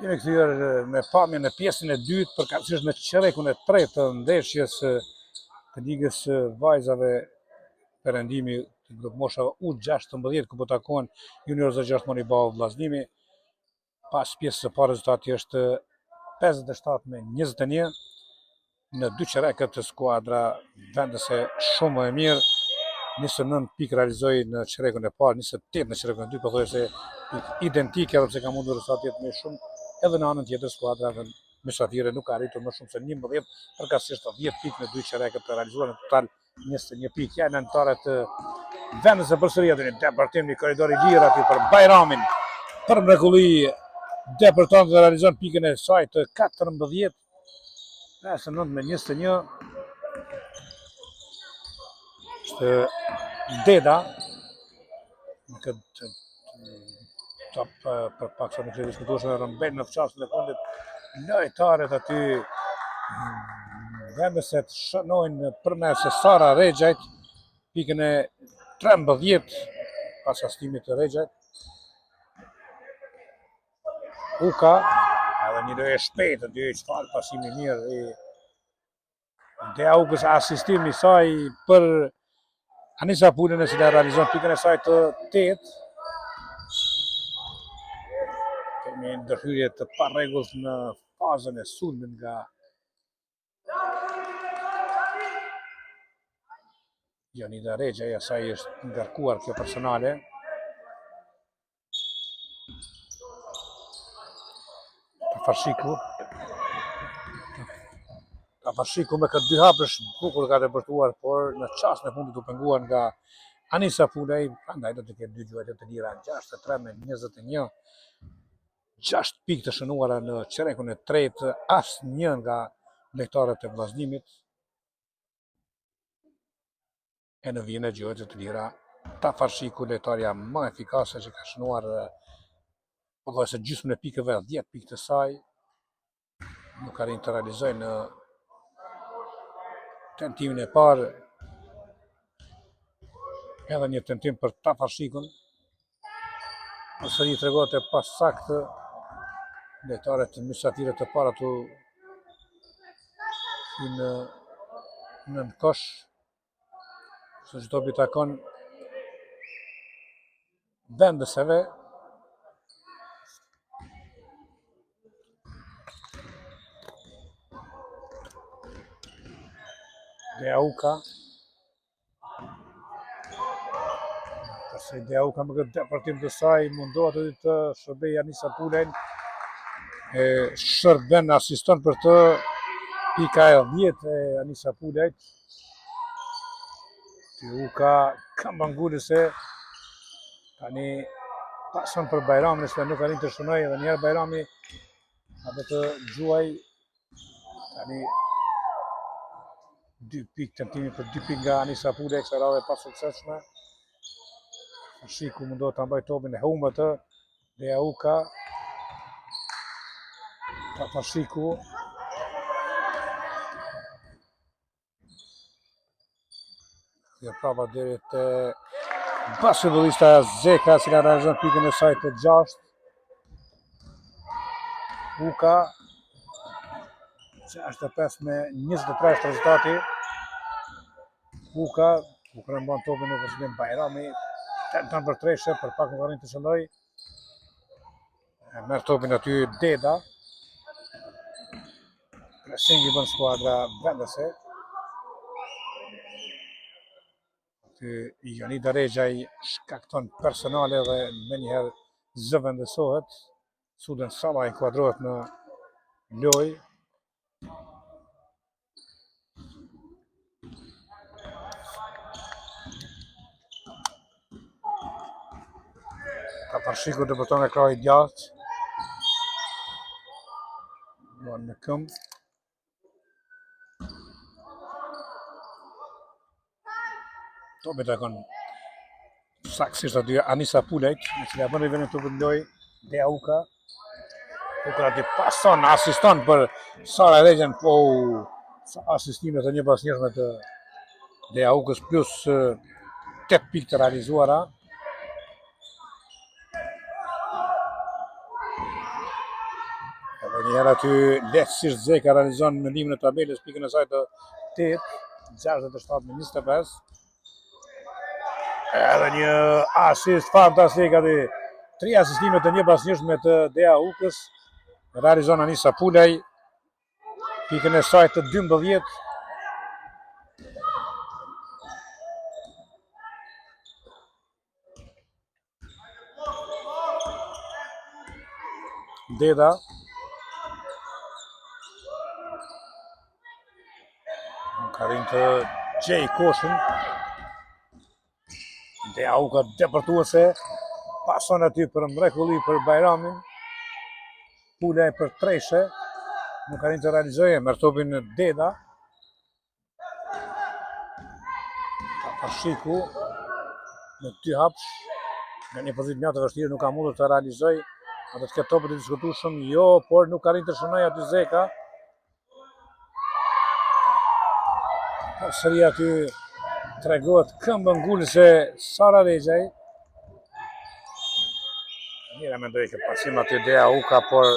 Kemi kthyer me pamjen e pjesën e dytë përkatësisht me çerrekun e tretë të ndeshjes të ligës së vajzave perëndimi të grup moshave U16 ku po takohen juniorët 6 Monibau vllaznimi. Pas pjesës së parë rezultati është 57-21 në dy çerrekët të skuadra vendese shumë e mirë. 29 pikë realizoi në çerrekun e parë, 28 në çerrekun e dytë, pothuajse pikë identike edhe pse ka mundur rezultati të jetë më shumë. Edhe në anën tjetër skuadra mesatire nuk ka arritur më shumë se 11 përkatësisht 10 pikë në dy çerrekët të realizuar në total 21 pikë. Janë anëtarët të vendese përsëri aty në departim në korridor i lirë aty për Bajramin. Për mrekulli departon dhe realizon pikën e saj të 14 59-21. Është Deda në këtë për pak sa nuk e diskutueshme rëmbën në fshasën e fundit lojtarët aty vendeset shënojnë përmes se Sara Rexhajt pikën e 13 pas astimit të Rexhajt. Uka edhe një lojë shpejtë dy çfarë pasimi mirë i Dea Ukës asistimi i saj për Anisa Pulën e cila realizon pikën e saj të 8. Kemi ndërhyrje të parregullt në fazën e sulmit nga Jonida Rexhaj, asaj është ngarkuar kjo personale. Tafarshiku me këtë dy hapësh bukur ka depërtuar, por në çastin e fundit u penguar nga Anisa Pulej, prandaj do të ketë dy gjuajtje të lira, 63-21. 6 pikë të shënuara në çerrekun e tretë, asnjë nga lojtarët e vllaznimit. E në vijën e gjuajtje të lira, Tafarshiku lojtarja më efikase që ka shënuar pothuajse gjysmën e pikëve, 10 pikë të saj. Nuk arrin të realizojë në tentimin e parë. Edhe një tentim për Tafarshikun. Përsëri tregohet e pasaktë. Lojtarët e mysatire të para tu në nënkosh. Së çdo bi takon vendeseve. Dea Uka. Përse Dea Uka me këtë departim të saj mundohet edhe të shërbej Anisa Pulejn. Shërben asiston për të pika e 10 e Anisa Pulejt. Uka kambangulëse tani pason për Bajramin se nuk arrin të shënojë edhe njerë Bajrami atë të gjuaj tani 2 pikë tentimi për 2 pikë nga Anisa Pulej, kësaj radhe pa suksesshme. Shiku mundohet ta mbajë topin e humbë atë. Dea Uka. Tafarshiku. Kjo prapa deri te basketbollista Zeka, që ka realizuar pikën e saj të 6. Uka 65-23 është rezultati. Uka rëmban topin në pozicionin Bajrami. Tenton për treshe, për pak nuk arrin të shëndoj. Merr topin aty Deda. Pressing i bën skuadra vendese. Jonida Rexhaj shkakton personale dhe menjëherë zëvendesohet. Suden Salla inkuadrohet në lojë. Tafarshiku depërton nga krahi djathtë. Luan në këmbë. Topi takon saktësisht aty Anisa Pulejt, me cila bën rivenin topin lojë Dea Uka. Uka aty pason, asiston për Sara Rexhajn, po asistime të një pas njëshme të Dea Ukës plus 8 pikë të realizuara. Njëherë aty lehtësisht Zeka realizon mendimin e tabelës, pikën e saj të 8, 67-25. Edhe një asist fantastik aty. 3 asistime të një pas me të Dea Ukës. Realizon Anisa Pulaj, pikën e saj të 12. Deda. Ka rinë të Gjej Koshin. Dea Uka depërtuese. Pason aty për mrekulli për Bajramin. Pulaj për Treshe. Nuk ka rinë të realizoje, merr topin Deda. Shiku në 2 hapsh. Nga një pozitë mjaft të vështirë nuk ka mundur të realizoj. Atë të ketë topët të diskutueshëm, jo, por nuk ka rinë të shënoj aty Zeka. Sëri aty tregohet këmbë ngulëse Sara Rexhaj. Mira mendoj që pasim aty Dea Uka, por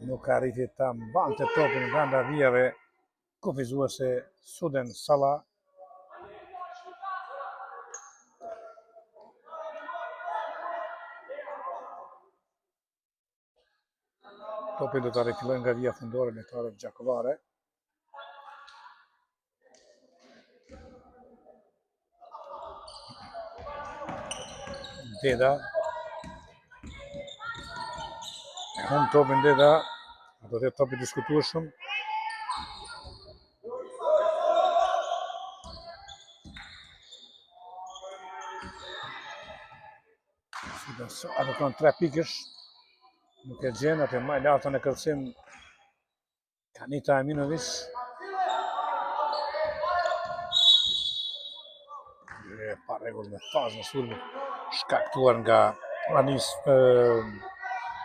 nuk arriti ta mbante topin brenda vijave kufizuese Suden Salla. Topi do të rifillojnë nga vija fundore lojtarët gjakovare. Deda. E humb topin Deda. Do të jetë topi diskutueshëm. Ato kanë 3 pikësh. Nuk e gjen atë më lartën e kërcim Kanita Aminovic. Pa rregull me fazën e sulmit shkaktuar nga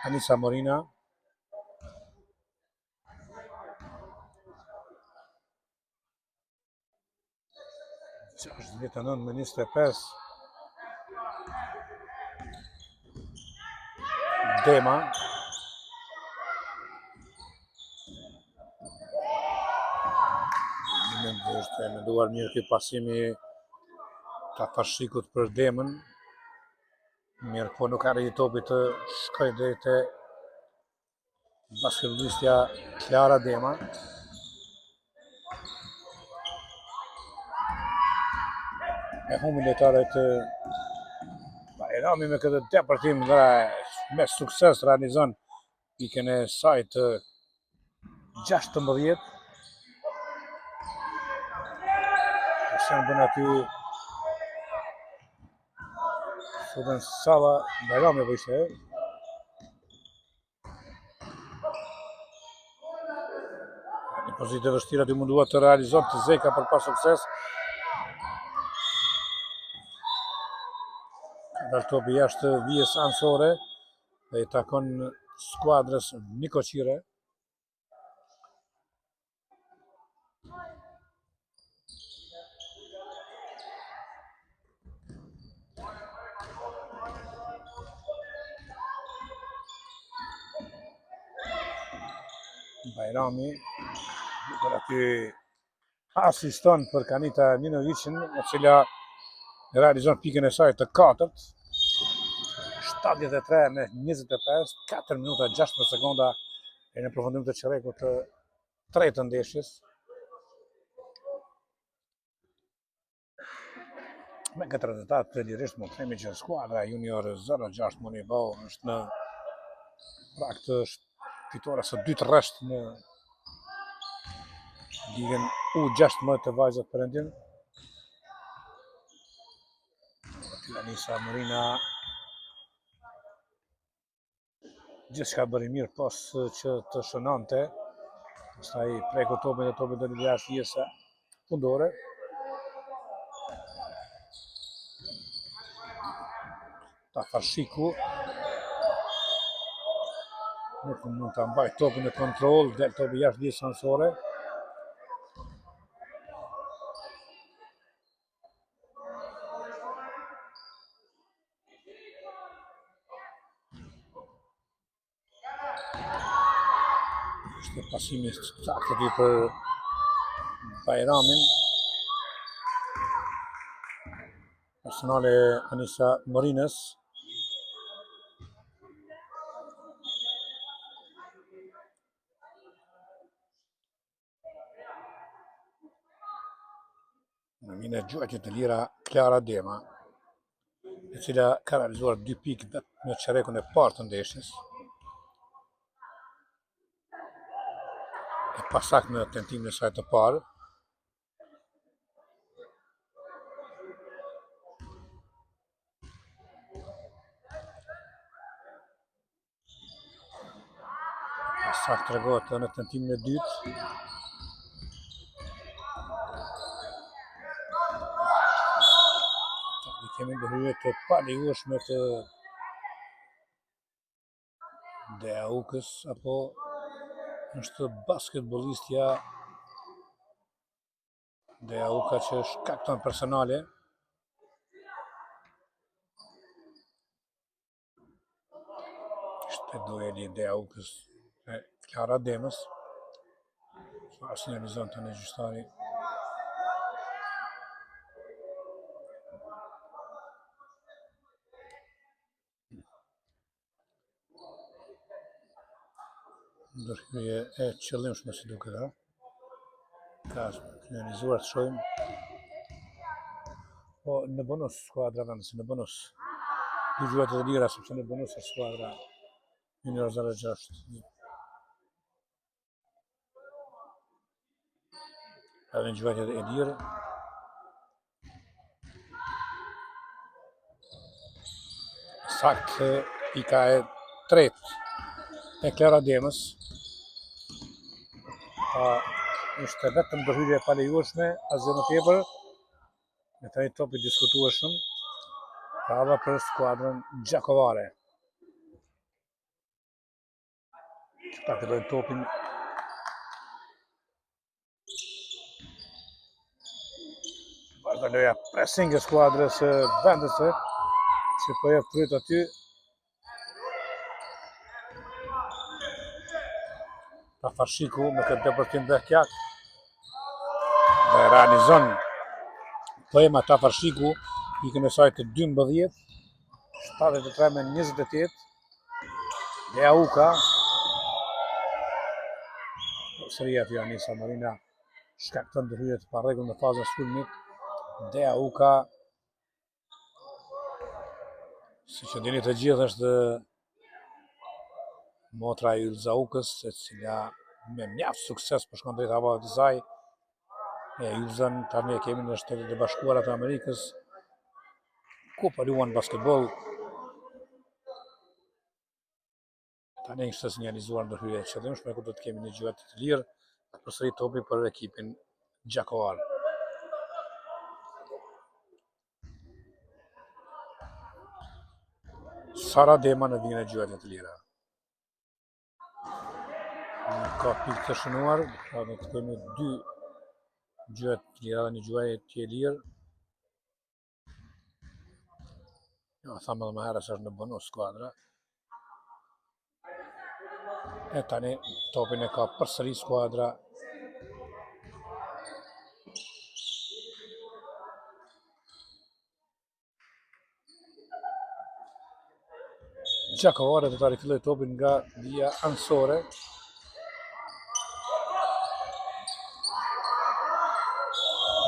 Anisa Morina. Është 19-25. Dema. Është menduar mirë ky pasimi ka Fashikut për Demën. Mirë, po nuk arriti topi të shkoj deri te basketbolistja Klara Dema. E humbin lojtarët Bajrami me këtë depërtim dhe me sukses realizon pikën e saj të 16. Shenë bën aty Suden Salla, Bajrami po ishte. Një pozitë e vështirë aty mundua të realizon të Zeka për pas sukses. Dal topi jashtë vijës anësore dhe i takon skuadrës Nikoqire. Bajrami duke aty asiston për Kanita Minovicin, e cila realizon pikën e saj të 4. 73-25, 4 minuta 16 sekonda e në përfundim të çerrekut të 3 të ndeshjes. Me këtë rezultat lirisht mund të themi që skuadra junior 06 Monibau është në prag të fitores së 2 rresht në ligën U16 të vajzat Perëndim. Anisa Morina gjithçka bëri mirë pas që të shënonte. Pastaj preku topin dhe topin deri jashtë vijës fundore. Fashiku nuk mund ta mbaj topin në kontroll, del topi jashtë vijës anësore. Ishte pasimi saktë aty për Bajramin. Personale Anisa Morines. Në mine gjuajtje të lira Klara Dema, e cila ka realizuar 2 pikë në çerekun e parë të ndeshjes. E pasakt në tentimin e saj të parë. Pasakt tregohet në tentimin e dytë. Kemi ndërhyrje të palejueshme të Deaukës, apo është basketbolistja Deauka që shkakton personale. Ishte dueli Deaukës e Klara Demës. Çfarë sinjalizon tani gjyqtari? Ndërhyrje e qëllimshme si duket, ha? Ka finalizuar të shohim. Po në bonus skuadra vendës, në bonus. Dy gjuajtje të lira sepse në bonus është skuadra Junior 06. Edhe në gjuajtje e lirë. Sakt pika e tretë e Klara Demës. Ishte vetëm ndërhyrje e palejueshme, asgjë më tepër. Me tani topi diskutueshëm. Brava për skuadrën gjakovare. Ta fillojnë topin. Vazhdon loja pressing e skuadrës vendese, që po jep fryt aty. Tafarshiku me këtë depërtim Behkjak dhe realizon Poema Tafarshiku pikën e saj të 12, 73-28. Deauka sëria aty Anisa Marina shkakton ndërhyrje të parregull në fazën e sulmit. Deauka, siç e dini të gjithë, është motra e Ylzaukës, e cila me mjaft sukses po shkon drejt havaut të saj. E Ylzën tani e kemi në Shtetet e Bashkuara të Amerikës, ku po luan basketboll. Tani ishte sinjalizuar ndërhyrje e qëllimshme, ku do të kemi një gjuajtje të lirë, përsëri topi për ekipin gjakovar. Sara Dema në vijën e gjuajtjeve të lira. Ka pikë të shënuar, pra do të kemi 2 gjuajtje të lira dhe një gjuajtje e lirë. Jo, thamë edhe më herës është në bonus skuadra. E tani topin e ka përsëri skuadra gjakovare. Do ta rifilloj topin nga vija anësore.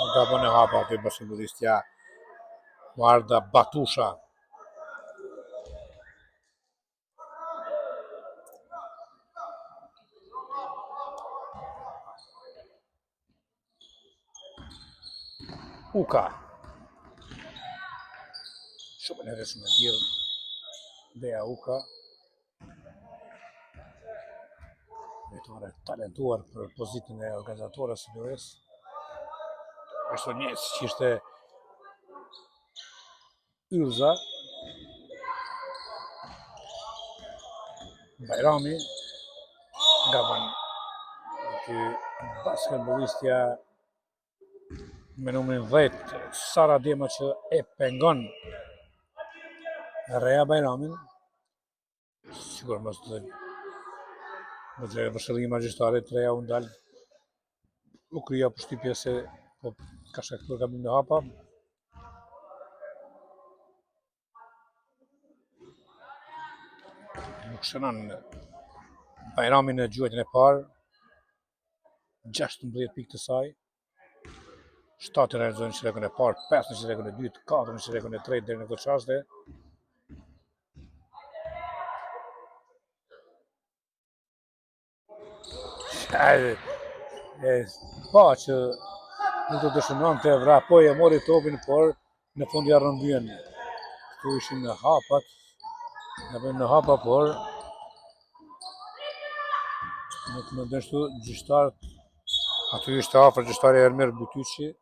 Gabon e hapa aty basketbolistja Marda Batusha. Uka. Shumë në rreshëm e djelë. Deauka. Vetore talentuar për pozitën e organizatorës së lojës. Është një që ishte Ylza. Bajrami. Gabon. Ky basketbolistja me numrin 10, Sara Dema, që e pengon Rea Bajramin. Sigur mos të Në drejtë vëshëllimi magjistare, treja u ndalë, u krija përshtypje se po ka shkaktuar gabim në hapa. Nuk shënon Bajrami në gjuajtjen e parë, 16 pikë të saj, 7 realizojnë në çerezën e parë, 5 në çerezën e dytë, 4 në çerezën e tretë deri në këtë çaste. Pa që nuk të dëshmëronte vrapoi e mori topin, por në fund ja rrëmbyen. Këtu ishin në hapat, në hapa, por nuk më dështu gjyqtarët. Aty ishte afër gjyqtari Ermir Butyçi,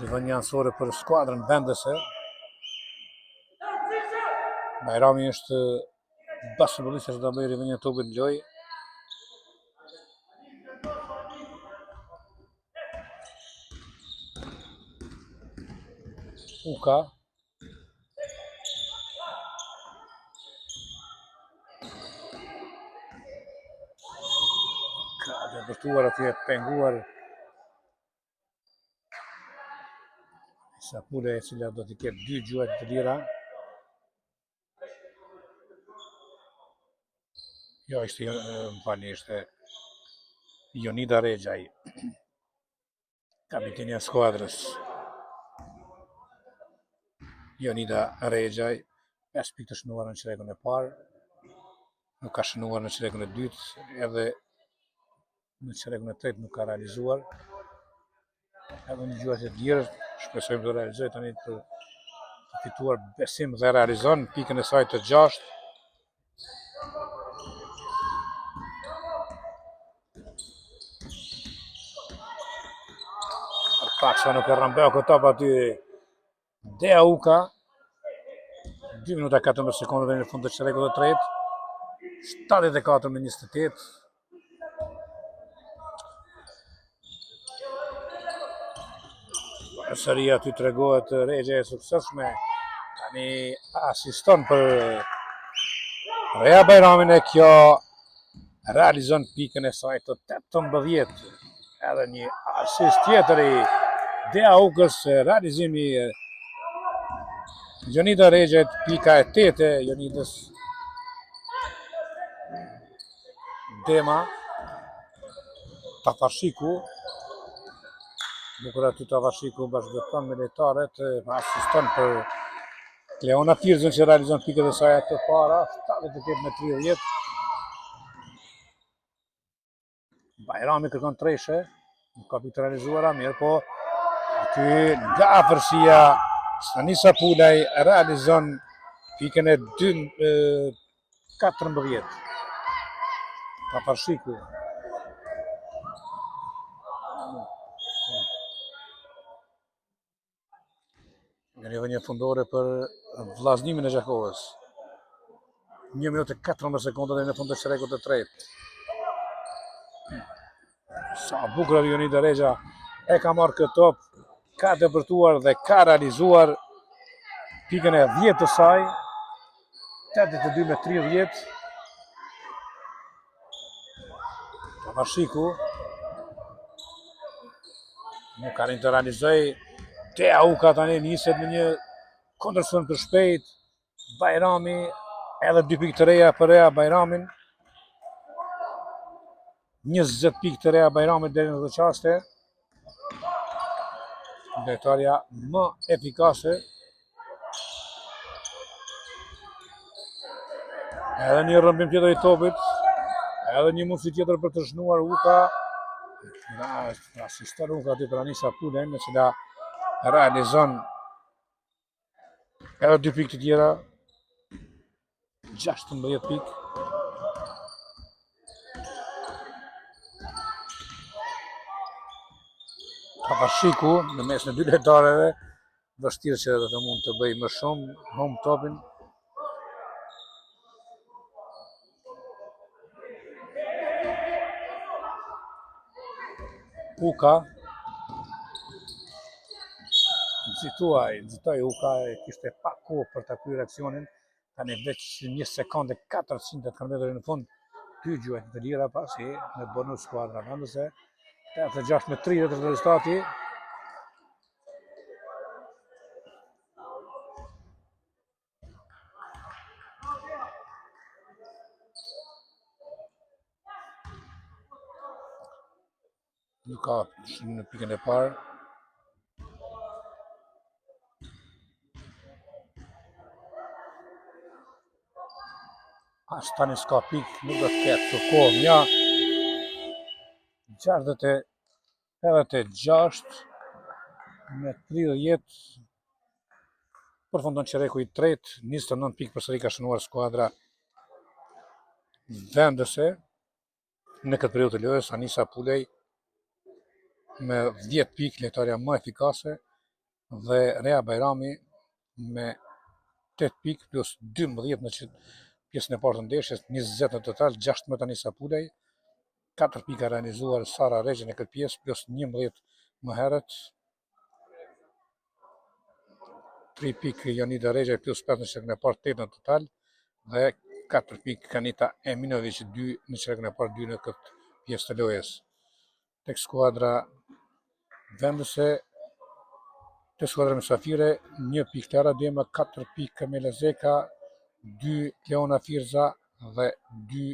rivënia anësore për skuadrën vendese. Bajrami është basketbollist që do bëjë rivënia e topit në lojë. Uka ka dëbërtuar atje, penguar Sapule, e cila do të ketë 2 gjuajt të lira. Jo, ishte Jonida Rexhaj, kapiteni e skuadrës. Jonida Rexhaj, 5 pikë të shënuara në çerezën e parë, nuk ka shënuar në çerezën e dytë, edhe në çerezën e tretë nuk ka realizuar. Edhe në gjuajt e tjerë, shpresojmë të realizojë tani për të fituar besim dhe realizon pikën e saj të 6. Pak sa nuk e rrëmbeu këta pa aty Dea Uka, 2 minuta 14 sekonda deri në fund të çerezës së tretë, 74-28. Sëria aty tregohet Rexha e suksesshme, tani asiston për Rea Bajramin, e kjo realizon pikën e saj të 18. Edhe një asist tjetër i Dea Ukës, realizimi Jonida Rexhajt, pika e 8 e Jonidës. Dema Tafarshiku, bukur aty Tafarshiku bashkëton me lojtarët, asiston për Kleona Tirzën që realizon pikët e saj të para, 78-30. Bajrami kërkon treshe, nuk ka pikë të realizuara, mirë po aty nga afërsia Stanisa Pulaj realizon pikën e 14. Tafarshiku. Një rivënie fundore për vllaznimin e Gjakovës. 1 minutë 14 sekonda deri në fund të çerezës së tretë. Sa bukur Jonida Rexha e ka marrë këtë top, ka dëbërtuar dhe ka realizuar pikën e 10 të saj, 82-30. Tafarshiku nuk ka rinjë të realizoj. Dea Uka tani niset në një kundërshtim të shpejt. Bajrami edhe 2 pikë të reja për Rea Bajramin. 20 pikë të reja Bajramit deri në këtë çaste. Lojtarja më efikase. Edhe një rrëmbim tjetër i topit. Edhe një mundësi tjetër për të shënuar Uka. Asiston Uka aty për Anisa Pulen, në cila realizon edhe 2 pikë të tjera. 16 pikë. Tafarshiku në mes në 2 lojtarëve, vështirë që do të mund të bëj më shumë, home topin. Uka nxitoi Uka, kishte pak kohë për ta kryer aksionin, tani veç 1 sekondë 400 km në fund, 2 gjuhet të lira pasi në bonus skuadra vendese, 86-30 rezultati. Nuk ka në pikën e parë. As tani s'ka pikë, nuk do të ketë të kohë mja. 66 me 30 përfundon çereku i tretë, 29 pikë përsëri ka shënuar skuadra vendese në këtë periudhë të lojës. Anisa Pulej me 10 pikë, lojtarja më efikase, dhe Rea Bajrami me 8 pikë plus 12 në pjesën e parë të ndeshjes, 20 në total, 16 Anisa Pulej, 4 pika realizuar Sara Regje në këtë pjesë, plus 11 më herët, 3 pikë Jonida Regje, plus 5 në çerekun e parë, 8 në total, dhe 4 pikë Kanita Eminovic, 2 në çerekun e parë, 2 në këtë pjesë të lojës. Tek skuadra vendese, të skuadra mysafire, 1 pikë Klara Dema, 4 pikë Kamela Zeka, 2 Leona Firza dhe 2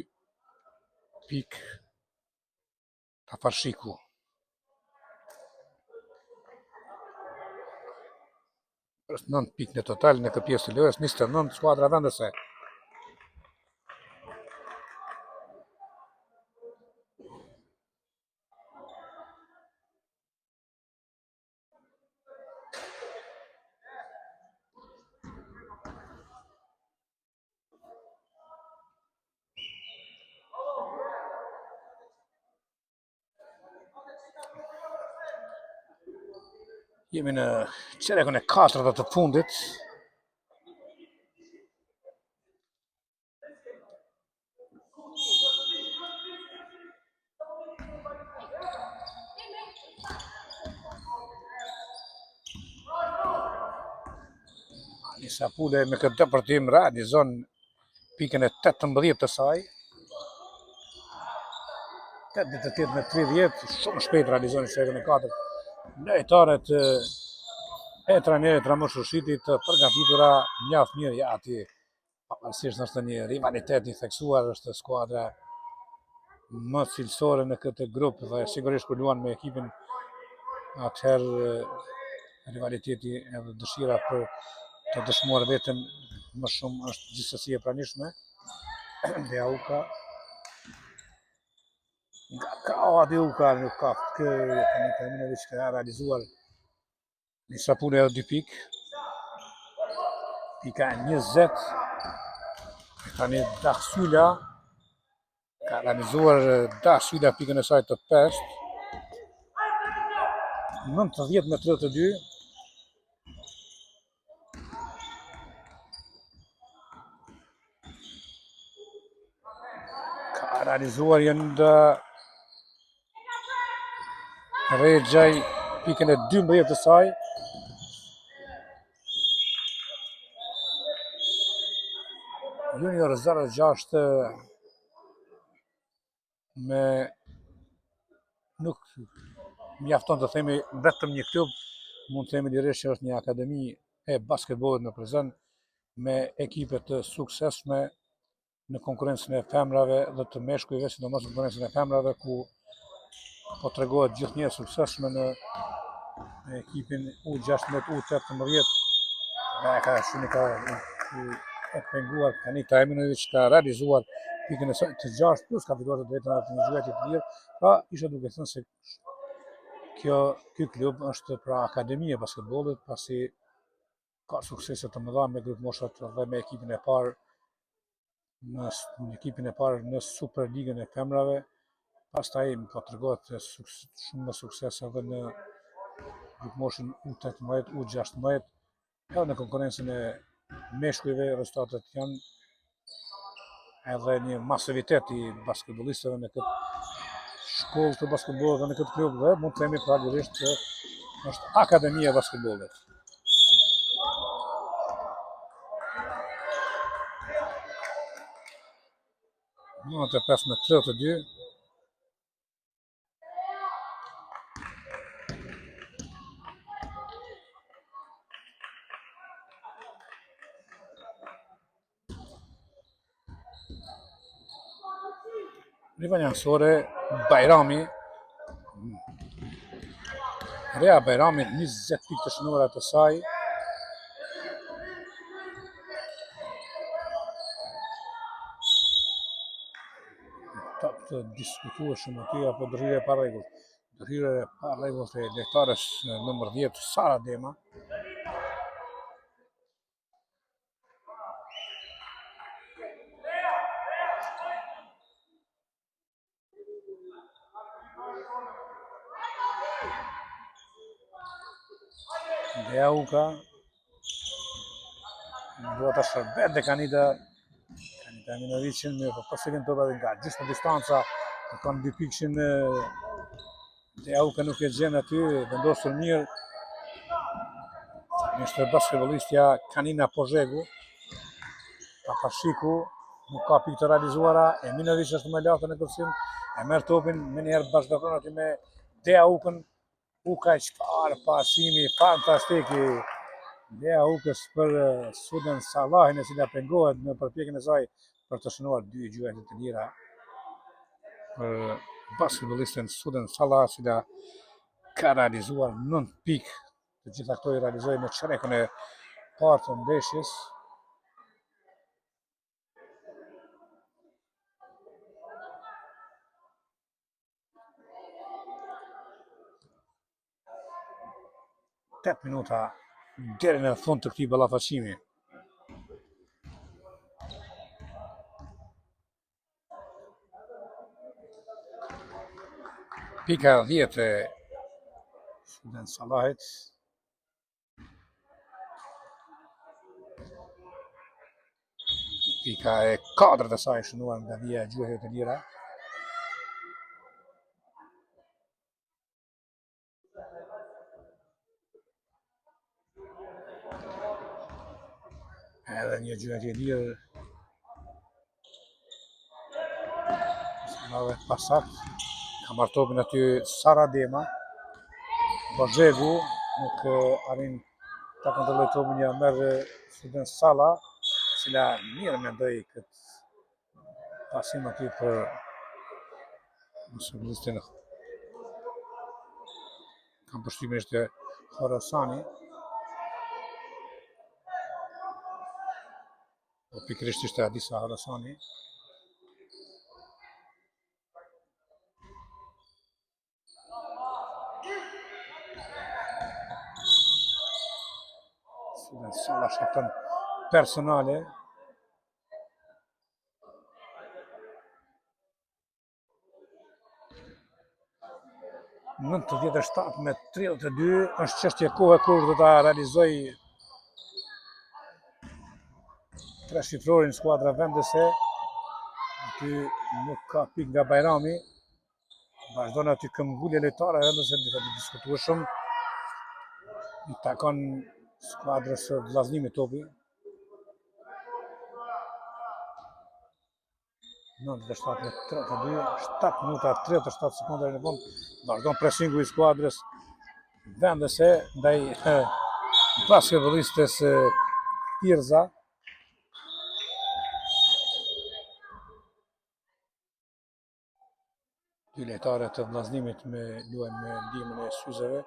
pikë Tafar Shiku. Është 9 pikë në total në këtë pjesë të lojës, 29 skuadra vendese. Jemi në çerekun e 4 të fundit. Anisa Pulej me këtë depërtim realizon pikën e 18 të saj. 88 me 30, shumë shpejt realizon në çerekun e 4. Lojtarët e trajnerit Ramush Rushitit të përgatitura mjaft mirë, ja aty pavarësisht është një rivalitet i theksuar, është skuadra më cilësore në këtë grup dhe sigurisht kur luan me ekipin, atëherë rivaliteti edhe dëshira për të dëshmuar veten më shumë është gjithsesi e pranishme. Deuka nga Kao Deuka nuk ka këtë Kanita Eminovic ka realizuar Anisa Pulej edhe 2 pikë. Pika 20. Tani Dahsyla ka realizuar Dahsyla pikën e saj të 5. 90 me 32. Ka realizuar Jonida Regjaj pikën e 12 të saj. Junior 06 me nuk mjafton të themi vetëm një klub, mund të themi lirisht që është një akademi e basketbollit në prezant me ekipe të suksesshme në konkurrencën e femrave dhe të meshkujve, sidomos në konkurrencën e femrave, ku po tregohet gjithnjë e suksesshme në ekipin U16, U18, dhe ka e penguar Kanita Eminovic, ka realizuar pikën e saj të 6 plus ka fituar të drejtën atë një gjuheti të lirë. Pra isha duke thënë se ky klub është pra akademi e basketbollit, pasi ka suksese të mëdha me grup moshat dhe me ekipin e parë në Superligën e femrave. Pastaj po tregohet shumë më sukses edhe në grup moshën U18, U16, edhe në konkurrencën e meshkujve. Rezultatet janë edhe një masivitet i basketbollistëve në këtë shkollë të basketbollit dhe në këtë klub, dhe mund të themi praktikisht që është akademia e basketbollit. 95-32. Rivanjansore, Bajrami. Rea Bajrami, 20 pikë të shënuara të saj. Të diskutueshëm aty apo ndërhyrje pa rregull. Ndërhyrje pa rregull të lojtares nëmër 10 Sara Dema. Deuka duhet ta shërbet dhe Kanita Minovicin me përfitim të edhe nga gjysmë distanca, kanë 2 pikëshin Deuka nuk e gjen aty, vendosur mirë. Ishte basketbolistja Kanina Pozhegu. Papashiku nuk ka pikë të realizuara, e Minovic është më lartë në kërcim, e merr topin më njëherë bashkëpunon aty me Deaukën. Uka çfarë pasimi fantastik i Deaukës për Suden Sallahin, e cila pengohet në përpjekjen e saj për të shënuar 2 gjuhë të lira për basketbolistën Suden Sallah, e cila ka realizuar 9 pikë. Të gjitha këto i realizoi në çerkun e parë të ndeshjes. Tet minuta deri në fund të këtij ballafaqimi. Pika 10 e Suden Sallahit. Pika e 4 të saj shënuar nga dhja gjuhëve të lira. Edhe një gjuhë të lirë. Sallave pasakt. Ka marrë topin aty Sara Dema. Pozhegu nuk arrin ta kontrolloj topin, ja merr Suden Sallah, e cila mirë mendoi këtë pasim aty për basketbollistin. Kam përshtypjen ishte Khorasani. Po pikërisht ishte Adisa Khorasani. Suden Sallah shkakton personale. Në 97-32 është çështje kohe kur do ta realizoj tre shifrorin skuadra vendese. Aty nuk ka pikë nga Bajrami. Vazhdon aty këmbgulje lojtare vendese të diskutueshëm. I takon skuadrës së vllazнимit topi. 97-32, 7 minuta 37 sekonda në fund. Vazhdon presingu i skuadrës vendese ndaj basketbollistes Tirza. Dy lojtare të vllazнимit luajnë me ndihmën e syzeve.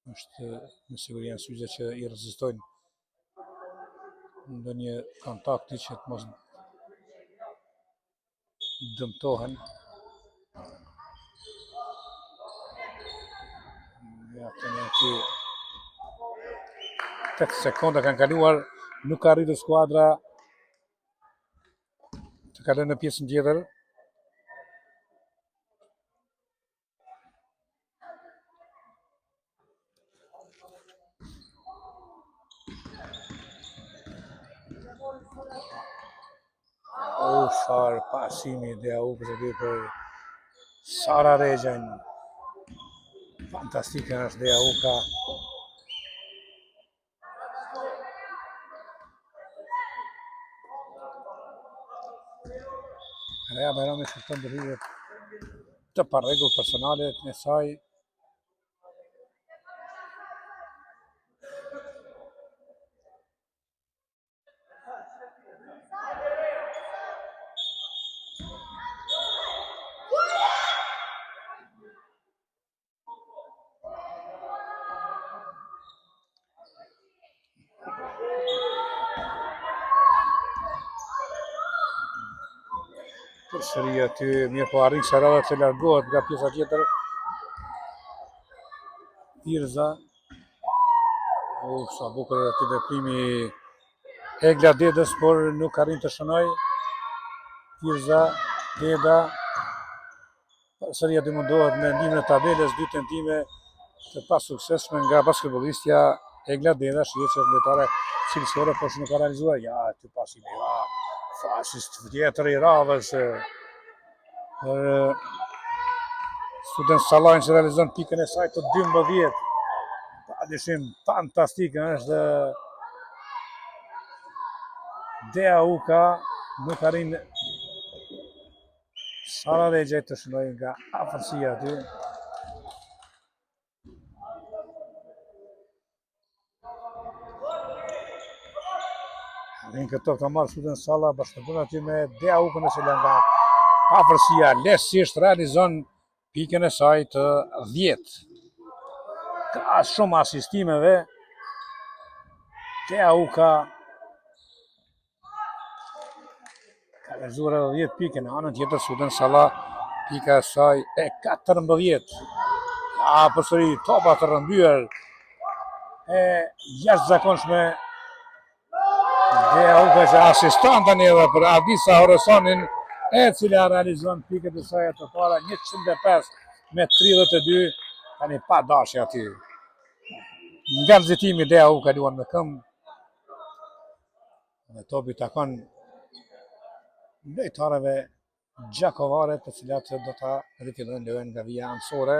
Është me siguri janë syze që i rezistojnë ndonjë kontakti që të mos dëmtohen. Ja, kemi aty 8 sekonda kanë kaluar, nuk ka arritur skuadra të kalojë në pjesën tjetër. Çfarë pasimi Deaukës aty për Sara Regjën. Fantastike është Deauka. Rea Bajrami shkëton ndërhyrjet të parregull personale në saj. Përsëri aty mirë po arrin Sarada të largohet nga pjesa tjetër. Tirza. Sa bukur aty veprimi Egla Dedës, por nuk arrin të shënoj. Tirza, Deda. Përsëri aty mundohet me ndihmën e tabelës, 2 tentime të pasuksesshme nga basketbollistja Egla Deda, shihet se është lojtare cilësore, por që nuk ka realizuar. Ja, aty pasimi. Fasist tjetër i radhës për Student Sallajn që realizon pikën e saj të 12. Pa dyshim fantastike është Dea Uka, nuk arrin Sara Rexhaj të shënoj nga afërsia aty. Arrin këto ka marrë Student Salla, bashkëpunon aty me Dea Ukën e cila nga afërsia lehtësisht realizon pikën e saj të 10. Ka shumë asistimeve. Dea Uka ka realizuar edhe 10 pikë, në anën tjetër Student Salla pika e saj e 14. Përsëri topa të rrëmbyer e jashtëzakonshme. Dea Uka që asiston tani edhe për Adisa Horesonin, e cila realizon pikët e saj të para 105 me 32, tani pa dashje aty. Nga nxitimi Dea Uka luan me këmbë. Dhe topi takon lojtarëve gjakovare, të cilat do ta rifillojnë lojën nga vija anësore.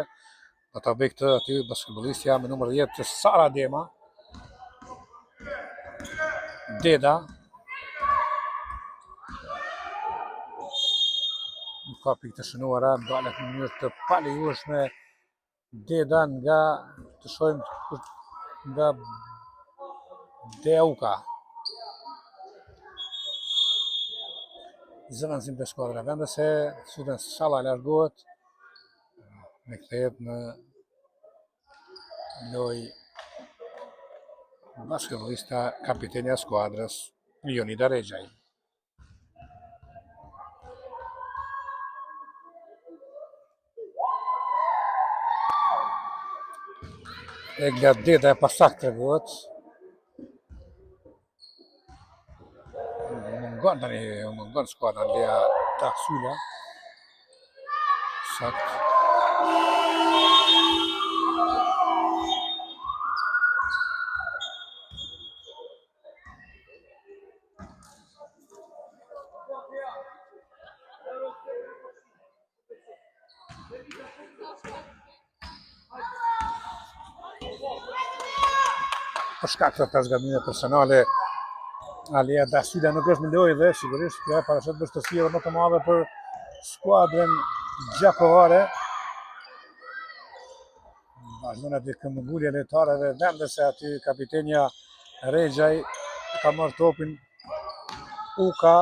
Do ta bëj këtë aty basketbollistja me numër 10 Sara Dema. Deda. Nuk ka pikë të shënuara, ndalet në mënyrë të palejueshme Deda nga të shohim nga Dea Uka. Zëvendësim të skuadra vendese, Student Salla largohet, me kthehet në lojë basketbollista kapitenja e skuadrës Jonida Rexhaj. Egla Deda e pasakt tregohet. Mungon skuadra Lea Taksyla. Sakt. Për shkak të zgabimeve personale, Lea Taksyla nuk është në lojë dhe sigurisht kjo paraqet vështirësi edhe më të madhe për skuadrën gjakovare. Vazhdon aty këmbëngulja e lojtarëve vendese aty kapitenja Rexhaj ka marrë topin. Uka.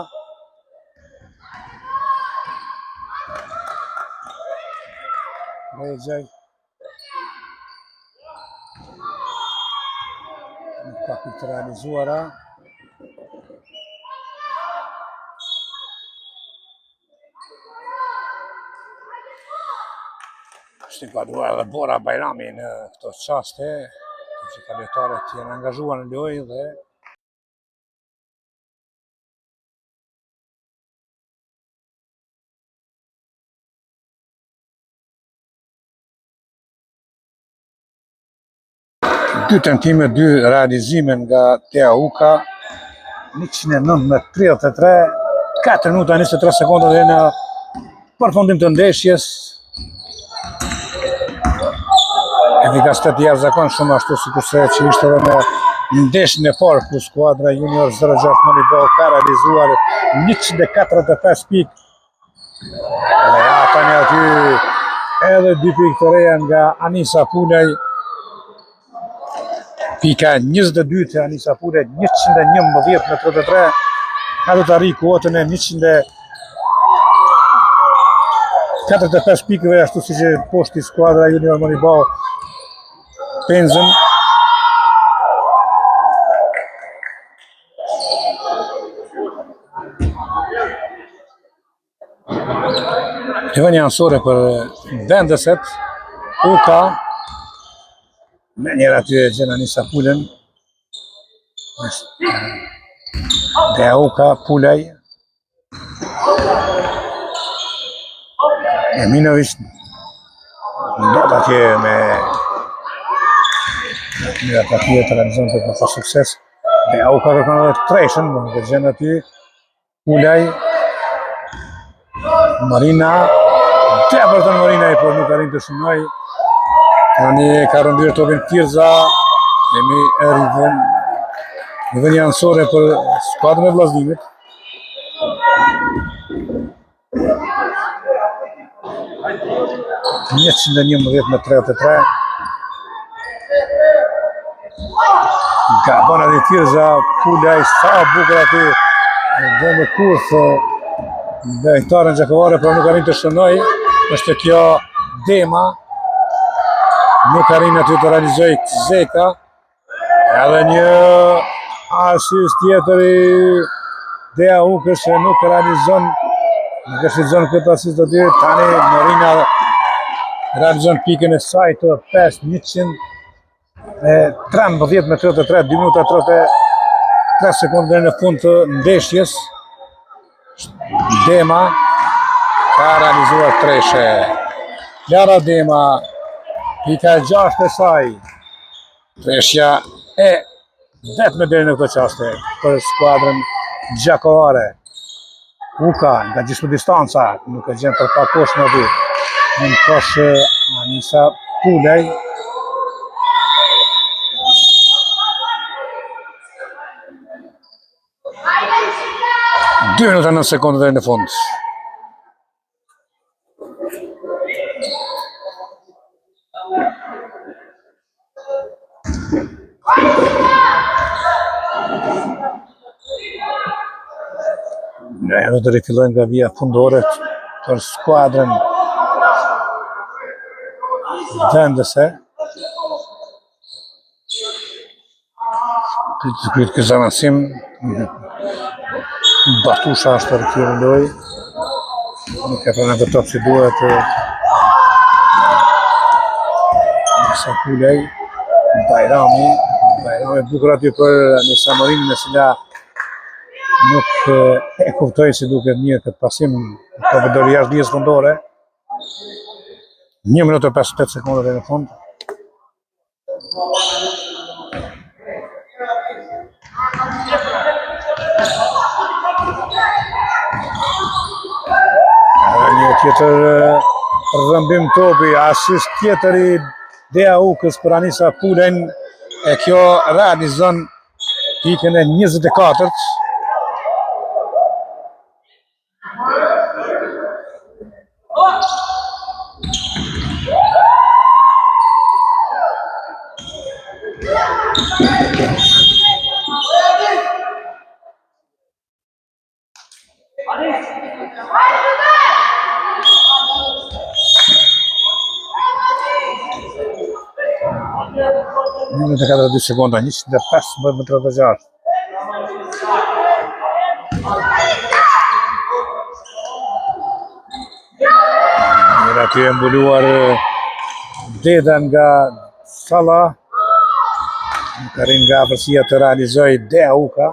Rexhaj. Nuk ka pikë të realizuara. Është inkuadruar edhe Bora Bajrami në këto çaste, që ka lojtarët që janë angazhuar në lojë dhe dy tentime, 2 realizime nga Dea Uka, 109 me 33, 4 minuta 23 sekonda dhe në përfundim të ndeshjes. Efikasitet i jashtëzakonshëm ashtu sikurse që ishte edhe në ndeshjen e parë ku skuadra Junior 06 Moniball ka realizuar 145 pikë Dhe ja tani aty edhe 2 pikë të reja nga Anisa Pulaj. Pika 22 të Anisa Pulaj, 111-33. Ka do të arrijë kuotën e 145 pikëve, ashtu siç e poshti skuadra Junior Monibao Penzën. Lëvënia ansore për vendeset, Uka, me njerë aty e gjenë Anisa Pulën, dhe Uka, Pulaj, Eminovic, ndot atje me atje të realizon për pa sukses, dhe Uka kërkon edhe treshën, dhe gjenë aty, Pulaj, Marina, të Everton Marina i por nuk arrin të shënoj. Tani ka rëndyrë topin Tirza, kemi rivënia ansore për skuadrën e vllaznimit. Njëtë 111-33. Gabon aty Tirza, Pulaj, sa bukur aty, dhe me kurth dhe hektarën gjakovare, por nuk arrin të shënoj. Është kjo Dema, nuk arrin aty të realizoj Zeka, edhe një asist tjetër i Dea Ukës që nuk realizon, nuk shfrytëzon këtë asist aty. Tani Marina realizon pikën e saj të 5-113-33, 2 minuta 33 sekondë në fund të ndeshjes. Dema ka realizuar treshe. Klara Dema, pika 6 e saj. Treshja e vetme deri në këtë qaste për skuadrën gjakovare. Uka nga gjithë distanca, nuk e gjen për pak kosh në dy. Në kosh Anisa Pulaj. Dy minuta 9 sekondë deri në fund. Ne do të rifillojnë nga vija fundore për skuadrën vendese. Këtë zanasim, Batusha është të rikthyer loj. Nuk e pranon të top që duhet. Anisa Pulaj, Bajrami bukur aty për Anisa Marinin, e cila nuk e kuptoj si duket mirë këtë pasim, po vendori jashtë linjës fundore. 1 minutë e 58 sekonda deri në fund. Një tjetër rrëmbim topi, asist tjetër i Dea Ukës për Anisa Pulajn, e kjo realizon pikën e 24-t. Në 42 sekonda, 115-36. Mirë aty e mbuluar Deda nga Salla. Nuk arrin nga afërsia të realizoj Dea Uka.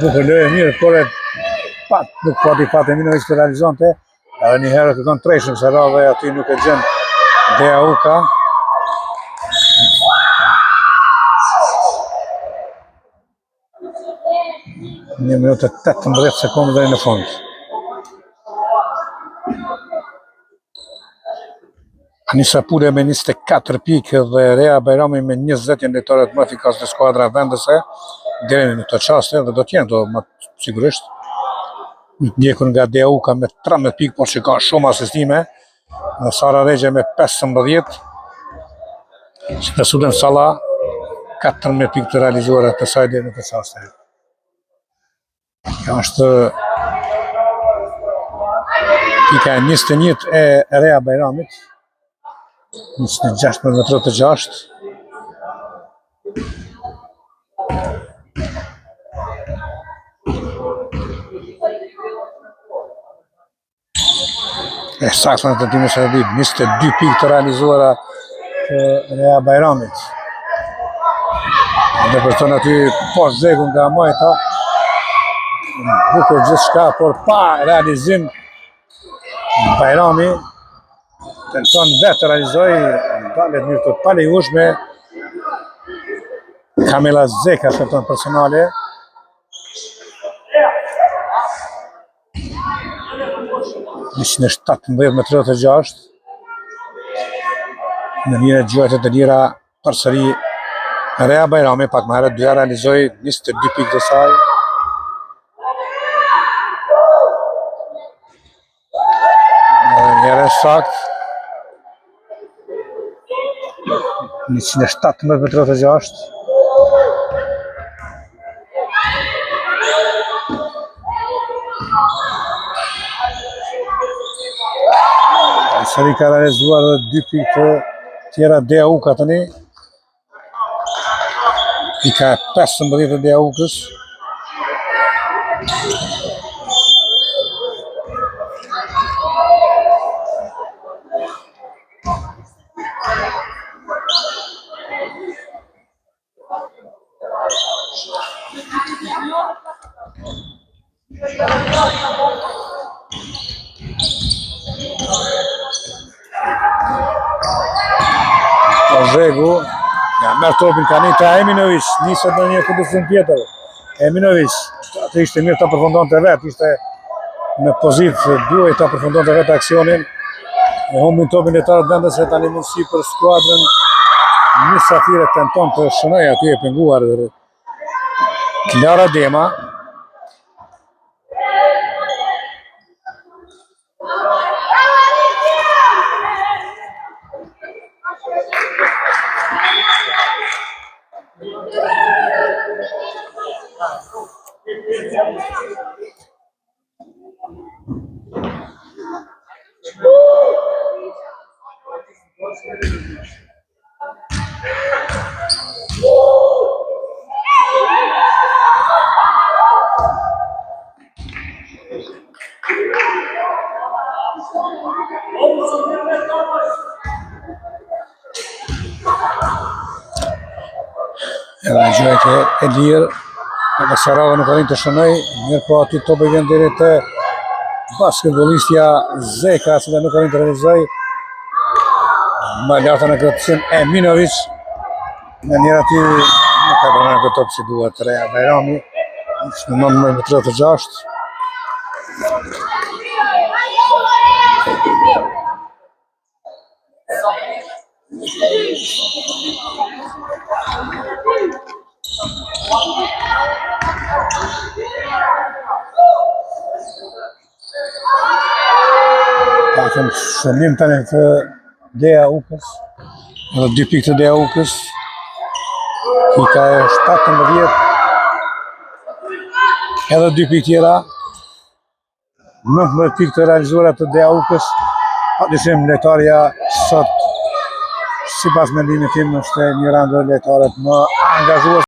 Bukur lojë mirë, por nuk pati fatë Eminovic të realizonte. Edhe një herë kërkon treshën, se rave aty nuk e gjen Dea Uka. 1 minutë e 18 sekondë deri në fund. Anisa Pule me 24 pikë dhe Rea Bajrami me 20 janë lojtarët më efikas të skuadra vendese deri në këtë çaste dhe do të jenë do më sigurisht. Ndjekur nga Deuka me 13 pikë, por që ka shumë asistime. Sara Regje me 15. Dhe Suden Salla 14 pikë të realizuara të saj deri në këtë çaste. Kjo është pika e 21 e Rea Bajramit. 26-36. E saktë në tentimin e Shadib, 22 pikë të realizuara të Rea Bajramit. Dhe për të në aty poshtë Zegu nga Majta, bukur gjithçka, por pa realizim Bajrami tenton vetë të realizoj dalet mirë të palejueshme. Kamela Zeka tenton personale. Në 17-36. Në një gjëjtë të lira përsëri Rea Bajrami pak më herët doja realizoi 22 pikë të saj. Njëre sakt 117-36. Sari ka realizuar 2 pikë të tjera Deuka tani. Pika 15 e Deukës. Zegu, ja merr topin Kanita Eminović, niset në një kondicion tjetër. Eminović, atë ishte mirë ta përfundonte vetë, ishte në pozitë, duhej ta përfundonte vetë aksionin. E humbin topin lojtarët vendese, tani mundësi për skuadrën Mysafire tenton të shënojë aty e penguar Klara Dema. Edhe gjëjtë e lirë, edhe Sarava nuk arrin të shënoj, mirë po aty topi vjen deri te basketbolistja Zeka, cila nuk arrin të realizoj. Më lartë në kërcim Eminović, në njëra aty nuk ka pranuar këtë top si duhet Rea Bajrami, në 9-36. Patëm shëllim tani të Deukës, edhe 2 pikë të Deukës, pika e 17, edhe 2 pikë tjera, 19 pikë të realizuara të Deukës, padyshim lojtarja sot, sipas mendimit tim, është një nga lojtarët më angazhuar.